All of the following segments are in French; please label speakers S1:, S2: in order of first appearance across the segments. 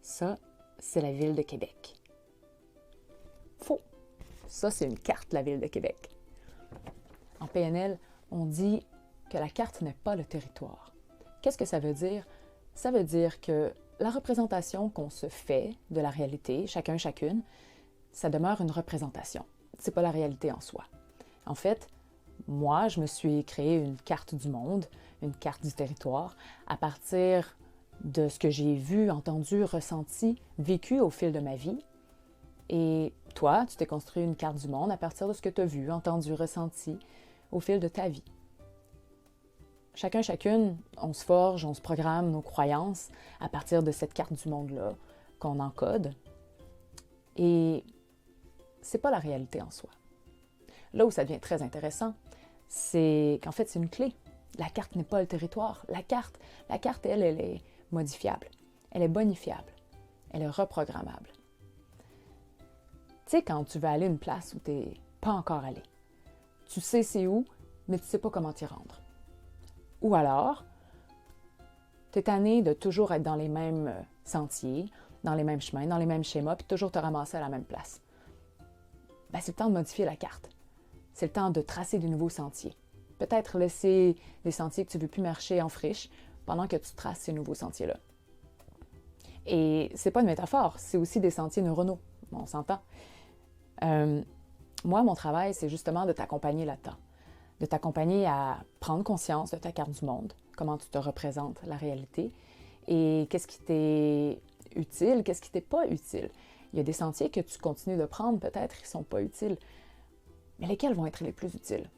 S1: Ça, c'est la ville de Québec. Faux. Ça, c'est une carte de la ville de Québec. En PNL, on dit que la carte n'est pas le territoire. Qu'est-ce que ça veut dire? Ça veut dire que la représentation qu'on se fait de la réalité, chacun, chacune, ça demeure une représentation. C'est pas la réalité en soi. En fait, moi, je me suis créé une carte du monde, une carte du territoire, à partir de ce que j'ai vu, entendu, ressenti, vécu au fil de ma vie. Et toi, tu t'es construit une carte du monde à partir de ce que tu as vu, entendu, ressenti au fil de ta vie. Chacun, chacune, on se forge, on se programme nos croyances à partir de cette carte du monde-là qu'on encode. Et c'est pas la réalité en soi. Là où ça devient très intéressant, c'est qu'en fait, c'est une clé. La carte n'est pas le territoire. La carte, elle est modifiable. Elle est bonifiable. Elle est reprogrammable. Tu sais, quand tu vas aller à une place où tu n'es pas encore allé, tu sais c'est où, mais tu ne sais pas comment t'y rendre. Ou alors, tu es tanné de toujours être dans les mêmes sentiers, dans les mêmes chemins, dans les mêmes schémas, puis toujours te ramasser à la même place. Ben, c'est le temps de modifier la carte. C'est le temps de tracer de nouveaux sentiers. Peut-être laisser des sentiers que tu ne veux plus marcher en friche pendant que tu traces ces nouveaux sentiers-là. Et c'est pas une métaphore, c'est aussi des sentiers neuronaux, on s'entend. Moi, mon travail, c'est justement de t'accompagner là-dedans. De t'accompagner à prendre conscience de ta carte du monde, comment tu te représentes la réalité, et qu'est-ce qui t'est utile, qu'est-ce qui t'est pas utile. Il y a des sentiers que tu continues de prendre, peut-être, qui ne sont pas utiles. Mais lesquels vont être les plus utiles?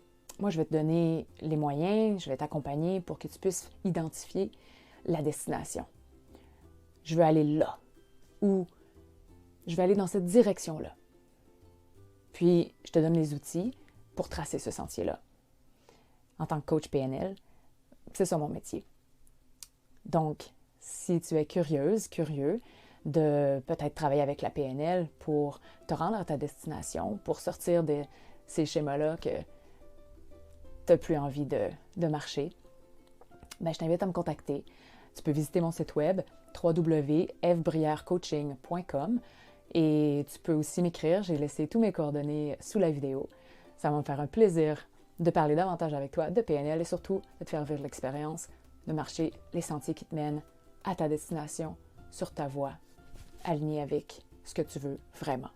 S1: Moi, je vais te donner les moyens, je vais t'accompagner pour que tu puisses identifier la destination. Je veux aller là, ou je vais aller dans cette direction-là. Puis, je te donne les outils pour tracer ce sentier-là. En tant que coach PNL, c'est ça mon métier. Donc, si tu es curieuse, curieux de peut-être travailler avec la PNL pour te rendre à ta destination, pour sortir de ces schémas-là que tu n'as plus envie de marcher, ben, je t'invite à me contacter. Tu peux visiter mon site web www.evbrierecoaching.com et tu peux aussi m'écrire. J'ai laissé tous mes coordonnées sous la vidéo. Ça va me faire un plaisir de parler davantage avec toi de PNL et surtout de te faire vivre l'expérience de marcher les sentiers qui te mènent à ta destination, sur ta voie, alignée avec ce que tu veux vraiment.